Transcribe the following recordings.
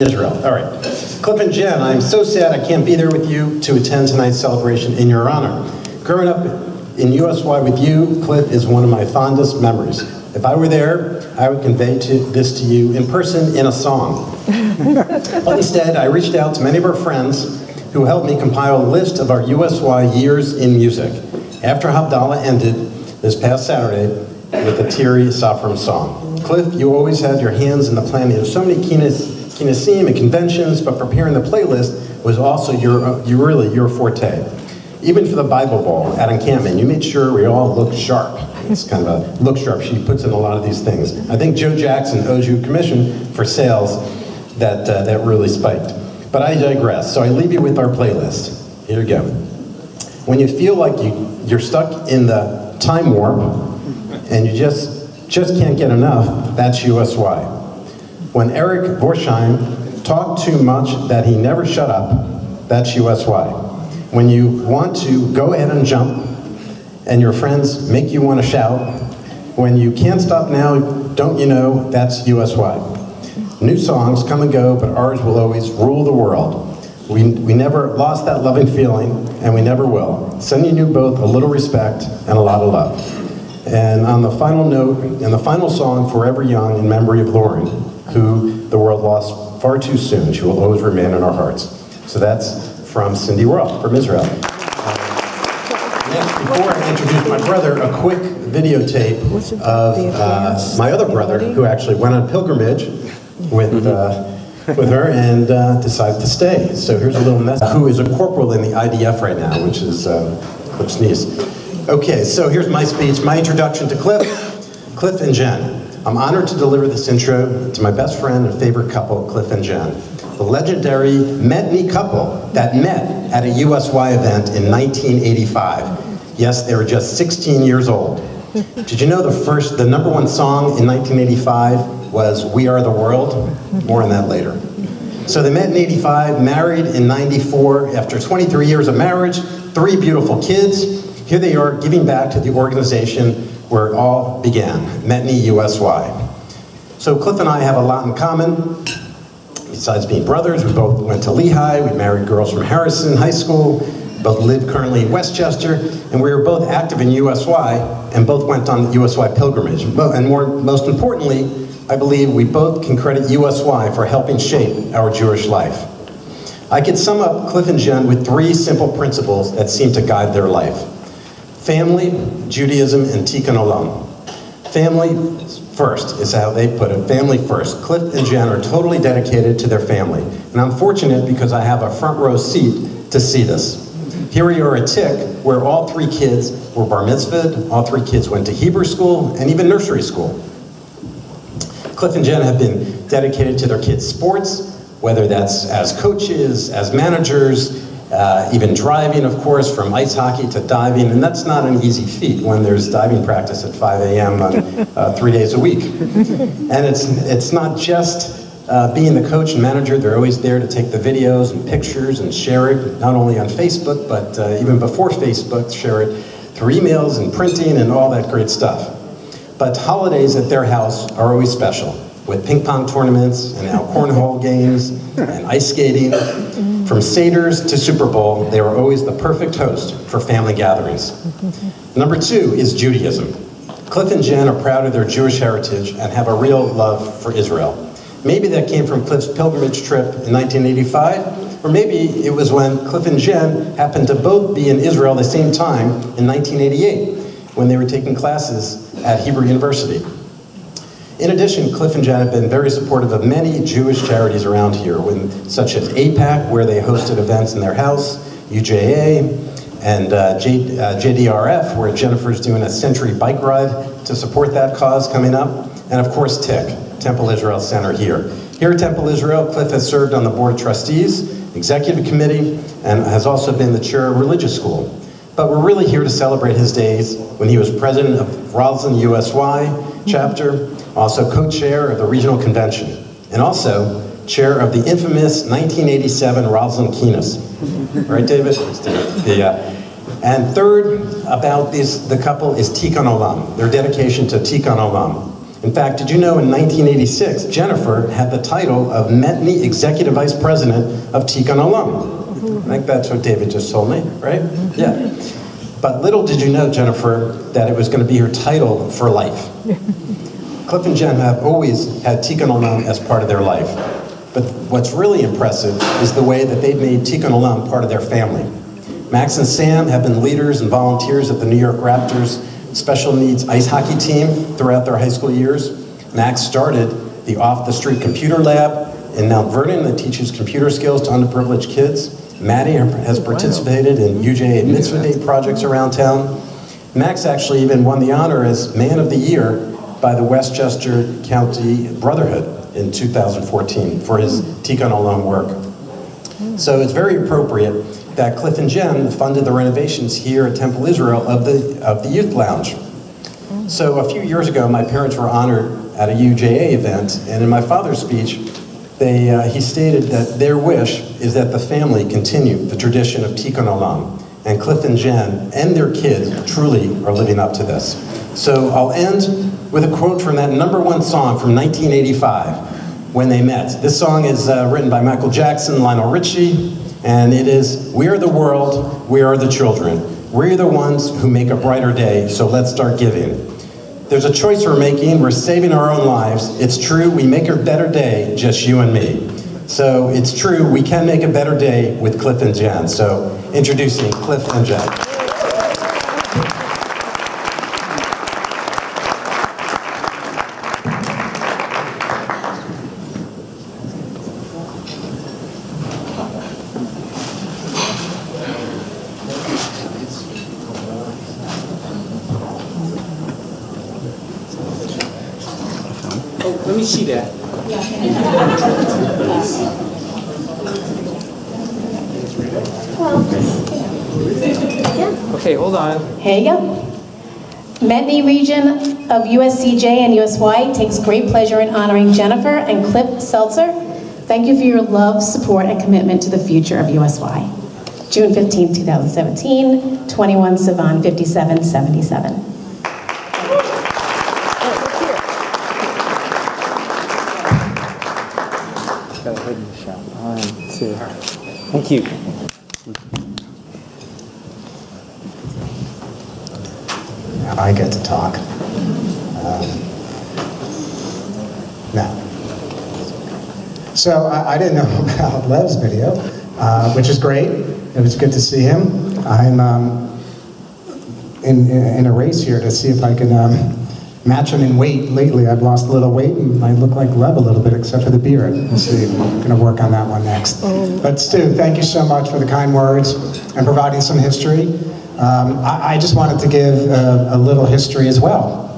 Israel. All right. Cliff and Jen, I'm so sad I can't be there with you to attend tonight's celebration in your honor. Growing up in USY with you, Cliff, is one of my fondest memories. If I were there, I would convey this to you in person in a song. But instead, I reached out to many of our friends who helped me compile a list of our USY years in music. After Havdalah ended this past Saturday with a teary Safram song. Cliff, you always had your hands in the planning of so many Knesset and conventions, but preparing the playlist was also really your forte. Even for the Bible Ball at encampment, you made sure we all looked sharp. It's kind of a look sharp. She puts in a lot of these things. I think Joe Jackson owes you a commission for sales that really spiked. But I digress, so I leave you with our playlist. Here you go. When you feel like you're stuck in the time warp and you just can't get enough, that's USY. When Eric Vorsheim talked too much that he never shut up, that's USY. When you want to go ahead and jump and your friends make you want to shout, when you can't stop now, don't you know, that's USY. New songs come and go, but ours will always rule the world. We never lost that loving feeling, and we never will. Sending you both a little respect and a lot of love. And on the final note, in the final song, Forever Young, in memory of Lauren, who the world lost far too soon. She will always remain in our hearts. So that's from Cindy Roth, from Israel. Next, before I introduce my brother, a quick videotape of my other brother, who actually went on pilgrimage with her and decided to stay. So here's a little message. Who is a corporal in the IDF right now, which is Cliff's niece. Okay, so here's my speech, my introduction to Cliff and Jen. I'm honored to deliver this intro to my best friend and favorite couple, Cliff and Jen, the legendary METNY couple that met at a USY event in 1985. Yes, they were just 16 years old. Did you know the number one song in 1985 was We Are the World? More on that later. So they met in 85, married in 94. After 23 years of marriage, 3 beautiful kids, here they are giving back to the organization where it all began, METNY USY. So Cliff and I have a lot in common. Besides being brothers, we both went to Lehigh, we married girls from Harrison High School, both live currently in Westchester, and we were both active in USY, and both went on USY pilgrimage. And most importantly, I believe we both can credit USY for helping shape our Jewish life. I could sum up Cliff and Jen with 3 simple principles that seem to guide their life. Family, Judaism, and Tikkun Olam. Family first is how they put it, family first. Cliff and Jen are totally dedicated to their family. And I'm fortunate because I have a front row seat to see this. Here we are at Tick, where all 3 kids were bar mitzvahed, all 3 kids went to Hebrew school, and even nursery school. Cliff and Jen have been dedicated to their kids' sports, whether that's as coaches, as managers, even driving, of course, from ice hockey to diving, and that's not an easy feat when there's diving practice at 5 a.m. on 3 days a week. And it's not just being the coach and manager, they're always there to take the videos and pictures and share it, not only on Facebook, but even before Facebook, share it through emails and printing and all that great stuff. But holidays at their house are always special, with ping pong tournaments and now cornhole games and ice skating. From Seder's to Super Bowl, they were always the perfect host for family gatherings. Number 2 is Judaism. Cliff and Jen are proud of their Jewish heritage and have a real love for Israel. Maybe that came from Cliff's pilgrimage trip in 1985, or maybe it was when Cliff and Jen happened to both be in Israel at the same time in 1988, when they were taking classes at Hebrew University. In addition, Cliff and Jen have been very supportive of many Jewish charities around here, such as APAC, where they hosted events in their house, UJA, and JDRF, where Jennifer's doing a century bike ride to support that cause coming up, and of course TIC, Temple Israel Center here. Here at Temple Israel, Cliff has served on the Board of Trustees, Executive Committee, and has also been the chair of Religious School. But we're really here to celebrate his days when he was president of Roslyn USY chapter, also co-chair of the regional convention, and also chair of the infamous 1987 Roslyn Keynes. Right, David? And third about the couple is Tikkun Olam, their dedication to Tikkun Olam. In fact, did you know in 1986, Jennifer had the title of METNY Executive Vice President of Tikkun Olam? I think that's what David just told me, right? Yeah. But little did you know, Jennifer, that it was going to be her title for life. Cliff and Jen have always had Tikkun Olam as part of their life. But what's really impressive is the way that they've made Tikkun Olam part of their family. Max and Sam have been leaders and volunteers at the New York Raptors special needs ice hockey team throughout their high school years. Max started the off-the-street computer lab in Mount Vernon that teaches computer skills to underprivileged kids. Maddie has participated in UJA Mitzvah Day projects around town. Max actually even won the honor as Man of the Year by the Westchester County Brotherhood in 2014 for his Tikkun Olam work. So it's very appropriate that Cliff and Jen funded the renovations here at Temple Israel of the Youth Lounge. So a few years ago, my parents were honored at a UJA event, and in my father's speech, he stated that their wish is that the family continue the tradition of Tikkun Olam, and Cliff and Jen and their kids truly are living up to this. So I'll end with a quote from that #1 song from 1985, When They Met. This song is written by Michael Jackson, Lionel Richie, and it is, "We are the world, we are the children. We're the ones who make a brighter day, so let's start giving. There's a choice we're making, we're saving our own lives. It's true, we make a better day, just you and me." So it's true, we can make a better day with Cliff and Jen. So introducing Cliff and Jen. Let me see that. Okay, hold on. Here you go. METNY region of USCJ and USY takes great pleasure in honoring Jennifer and Cliff Seltzer. Thank you for your love, support, and commitment to the future of USY. June 15, 2017, 21 Savan 5777. Thank you. Now I get to talk. Now. So I didn't know about Lev's video, which is great. It was good to see him. I'm in a race here to see if I can match him in weight. Lately I've lost a little weight and I look like Lev a little bit except for the beard. We'll see. I'm going to work on that one next. But Stu, thank you so much for the kind words and providing some history. I just wanted to give a little history as well.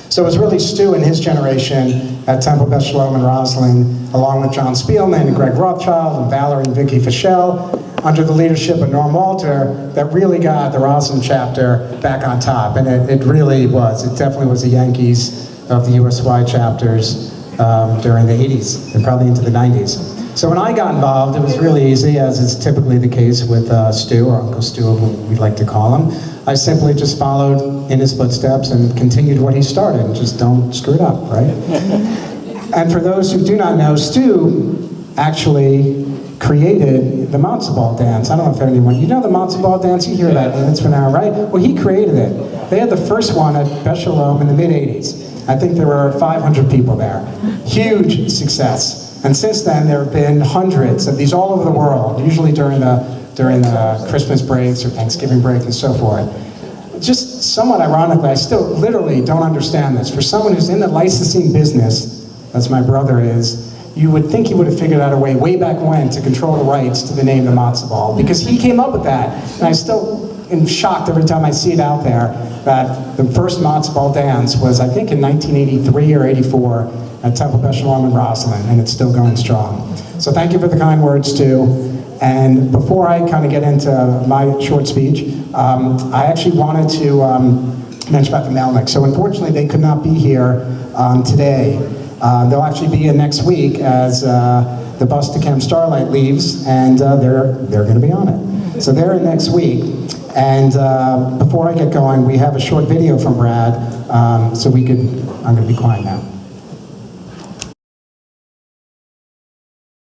So it was really Stu and his generation at Temple Beth Shalom in Roslyn, along with John Spielman and Greg Rothschild and Valerie and Vicky Fischel, under the leadership of Norm Walter, that really got the Roslyn chapter back on top. And it really was. It definitely was the Yankees of the USY chapters during the 80s and probably into the 90s. So when I got involved, it was really easy, as is typically the case with Stu, or Uncle Stu, we like to call him. I simply just followed in his footsteps and continued what he started. Just don't screw it up, right? And for those who do not know, Stu actually created the matzo ball dance. I don't know if anyone, you know the matzo ball dance? You hear that once an hour, right? Well, he created it. They had the first one at Beth Shalom in the mid-'80s. I think there were 500 people there. Huge success. And since then, there have been hundreds of these all over the world, usually during the Christmas breaks or Thanksgiving break and so forth. Just somewhat ironically, I still literally don't understand this. For someone who's in the licensing business, as my brother is, you would think he would have figured out a way back when to control the rights to the name the matzo ball, because he came up with that. And I still am shocked every time I see it out there that the first matzo ball dance was, I think, in 1983 or 84 at Temple Beth Shalom in Roslyn, and it's still going strong. So thank you for the kind words, too. And before I kind of get into my short speech, I actually wanted to mention about the Melnick. So unfortunately, they could not be here today. They'll actually be in next week as the bus to Camp Starlight leaves, and they're going to be on it. So they're in next week. And before I get going, we have a short video from Brad I'm going to be quiet now.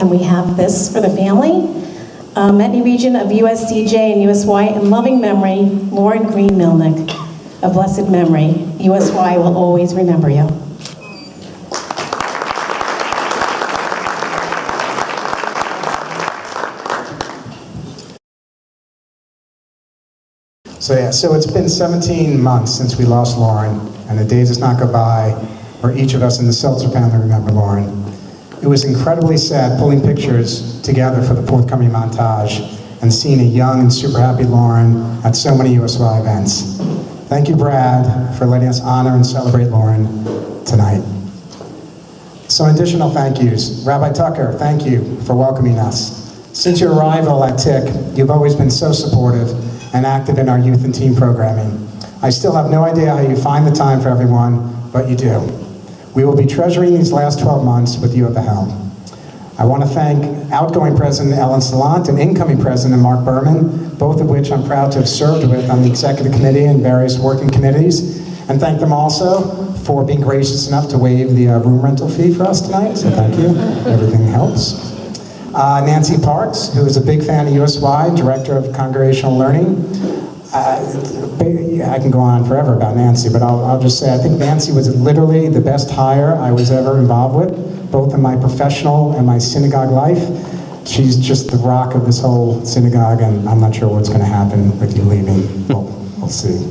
And we have this for the family. METNY region of USCJ and USY, in loving memory, Lauren Green Milnick, of blessed memory. USY will always remember you. So it's been 17 months since we lost Lauren, and the days does not go by where each of us in the Seltzer family remember Lauren. It was incredibly sad pulling pictures together for the forthcoming montage and seeing a young and super happy Lauren at so many USY events. Thank you, Brad, for letting us honor and celebrate Lauren tonight. Some additional thank yous. Rabbi Tucker, thank you for welcoming us. Since your arrival at TIC, you've always been so supportive and active in our youth and teen programming. I still have no idea how you find the time for everyone, but you do. We will be treasuring these last 12 months with you at the helm. I want to thank outgoing President Ellen Salant and incoming President Mark Berman, both of which I'm proud to have served with on the executive committee and various working committees, and thank them also for being gracious enough to waive the room rental fee for us tonight, so thank you. Everything helps. Nancy Parks, who is a big fan of USY, Director of Congregational Learning. I can go on forever about Nancy, but I'll just say I think Nancy was literally the best hire I was ever involved with, both in my professional and my synagogue life. She's just the rock of this whole synagogue, and I'm not sure what's going to happen with you leaving. We'll see.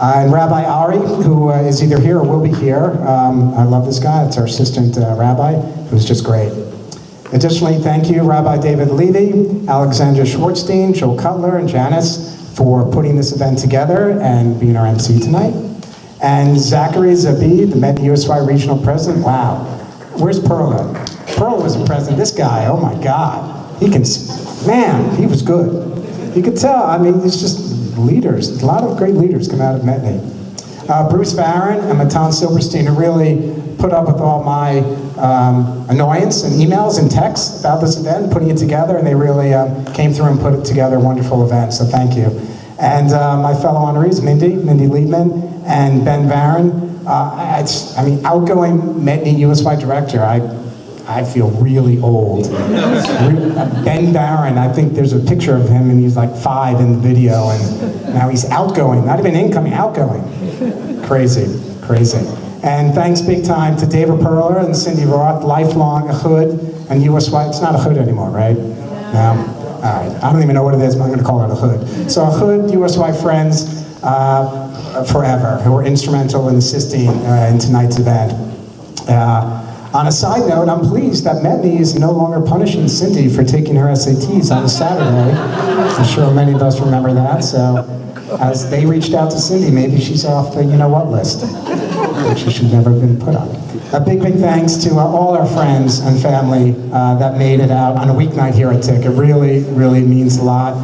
And Rabbi Ari, who is either here or will be here. I love this guy. It's our assistant rabbi, who's just great. Additionally, thank you, Rabbi David Levy, Alexandra Schwartzstein, Joel Cutler, and Janice for putting this event together and being our MC tonight. And Zachary Zabid, the METNY USY Regional President. Wow. Where's Perla? Perla was the president. This guy, oh my God. He was good. You could tell, I mean, it's just leaders. A lot of great leaders come out of METNY. Bruce Barron and Matan Silverstein, who really put up with all my annoyance and emails and texts about this event, putting it together, and they really came through and put it together a wonderful event, so thank you. And my fellow honorees, Mindy Liebman, and Ben Barron. Outgoing METNY USY Director, I feel really old. Ben Barron, I think there's a picture of him and he's like 5 in the video, and now he's outgoing, not even incoming, outgoing. Crazy. And thanks big time to David Perler and Cindy Roth, lifelong Hood and USY. It's not a Hood anymore, right? No? All right, I don't even know what it is, but I'm gonna call it a Hood. So Hood, USY friends forever, who were instrumental in assisting in tonight's event. On a side note, I'm pleased that METNY is no longer punishing Cindy for taking her SATs on a Saturday. I'm sure many of us remember that, so as they reached out to Cindy, maybe she's off the you-know-what list, which she should never have been put on. A big thanks to all our friends and family that made it out on a weeknight here at TIC. It really, really means a lot.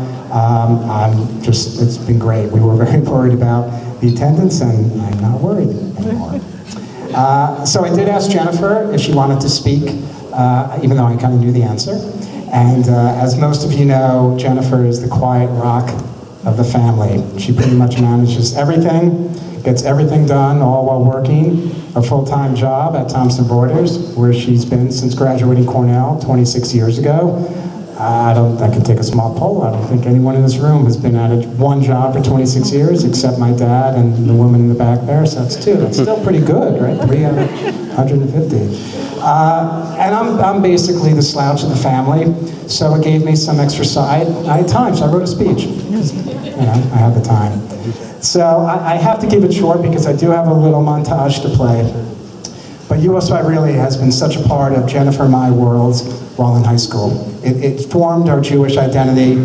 It's been great. We were very worried about the attendance, and I'm not worried anymore. So I did ask Jennifer if she wanted to speak, even though I kind of knew the answer. And as most of you know, Jennifer is the quiet rock of the family. She pretty much manages everything, gets everything done, all while working a full-time job at Thompson Reuters, where she's been since graduating Cornell 26 years ago. I can take a small poll. I don't think anyone in this room has been at one job for 26 years, except my dad and the woman in the back there, so that's 2. That's still pretty good, right? 3 out of 150. And I'm basically the slouch of the family, so it gave me some extra side. I had time, so I wrote a speech. I had the time. So I have to keep it short because I do have a little montage to play. But USY really has been such a part of Jennifer and my worlds while in high school. It formed our Jewish identity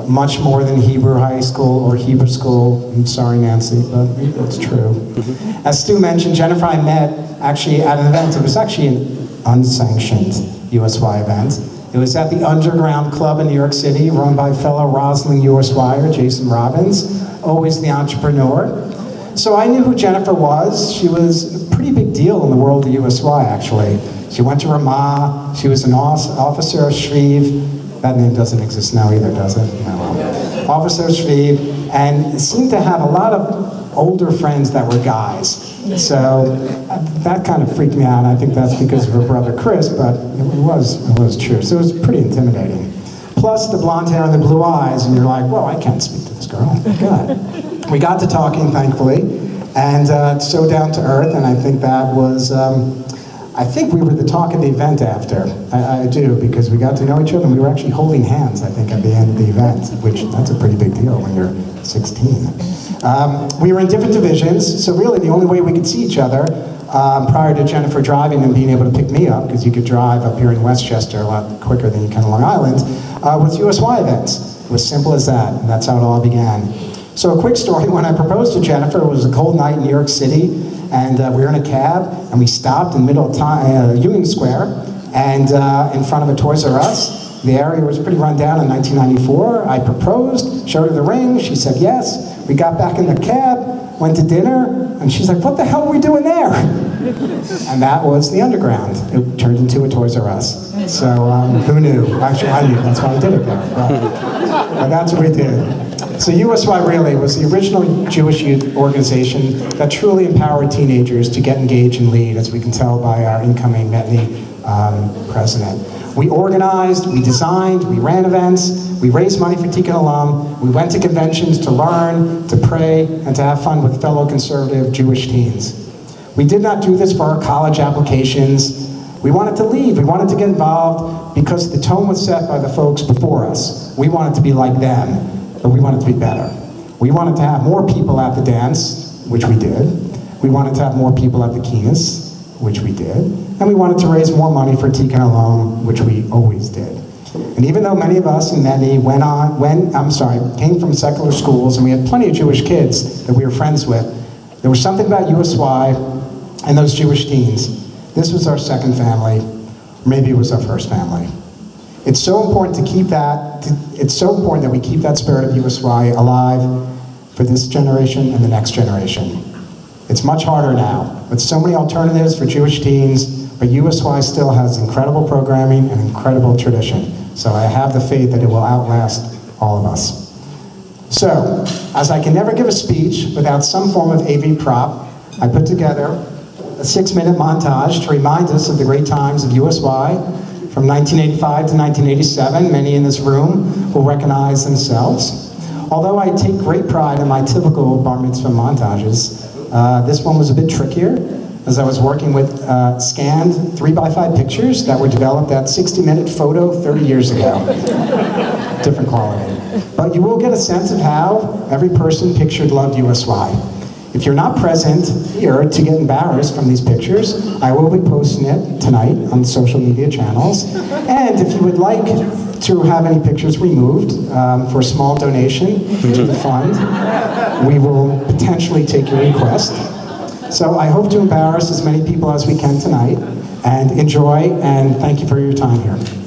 much more than Hebrew high school or Hebrew school. I'm sorry, Nancy, but it's true. As Stu mentioned, Jennifer and I met actually at an event. It was actually an unsanctioned USY event. It was at the Underground Club in New York City, run by fellow Rosling USYer, Jason Robbins, always the entrepreneur. So I knew who Jennifer was. She was a pretty big deal in the world of USY, actually. She went to Ramah. She was an officer of Shviv. That name doesn't exist now either, does it? No. Officer of Shviv, and seemed to have a lot of older friends that were guys. So that kind of freaked me out. I think that's because of her brother Chris, but it was true. So it was pretty intimidating. Plus the blonde hair and the blue eyes, and you're like, well, I can't speak to this girl. Oh my God. We got to talking, thankfully, and so down to earth, and I think that was, I think we were the talk of the event after. I do, because we got to know each other, and we were actually holding hands, I think, at the end of the event, which that's a pretty big deal when you're 16. We were in different divisions, so really the only way we could see each other prior to Jennifer driving and being able to pick me up, because you could drive up here in Westchester a lot quicker than you can on Long Island, was USY events. It was simple as that, and that's how it all began. So a quick story, when I proposed to Jennifer, it was a cold night in New York City, and we were in a cab, and we stopped in the middle of Union Square, and in front of a Toys R Us. The area was pretty run down in 1994. I proposed, showed her the ring, she said yes. We got back in the cab, went to dinner, and she's like, what the hell are we doing there? And that was the Underground. It turned into a Toys R Us. So who knew? Actually, I knew, that's why I did it there. But that's what we did. So USY really was the original Jewish youth organization that truly empowered teenagers to get engaged and lead, as we can tell by our incoming METNY president. We organized, we designed, we ran events, we raised money for Tikkun Olam, we went to conventions to learn, to pray, and to have fun with fellow conservative Jewish teens. We did not do this for our college applications. We wanted to leave, we wanted to get involved because the tone was set by the folks before us. We wanted to be like them. But we wanted to be better. We wanted to have more people at the dance, which we did. We wanted to have more people at the Kines, which we did. And we wanted to raise more money for Tikkun Olam, which we always did. And even though many of us in METNY came from secular schools, and we had plenty of Jewish kids that we were friends with, there was something about USY and those Jewish teens. This was our second family, or maybe it was our first family. It's so important to keep that, it's so important that we keep that spirit of USY alive for this generation and the next generation. It's much harder now, with so many alternatives for Jewish teens, but USY still has incredible programming and incredible tradition. So I have the faith that it will outlast all of us. So, as I can never give a speech without some form of AV prop, I put together a 6-minute montage to remind us of the great times of USY, from 1985 to 1987, many in this room will recognize themselves. Although I take great pride in my typical bar mitzvah montages, this one was a bit trickier, as I was working with scanned 3x5 pictures that were developed at 60-minute photo 30 years ago. Different quality. But you will get a sense of how every person pictured loved USY. If you're not present here to get embarrassed from these pictures, I will be posting it tonight on social media channels. And if you would like to have any pictures removed for a small donation to the fund, we will potentially take your request. So I hope to embarrass as many people as we can tonight, and enjoy, and thank you for your time here.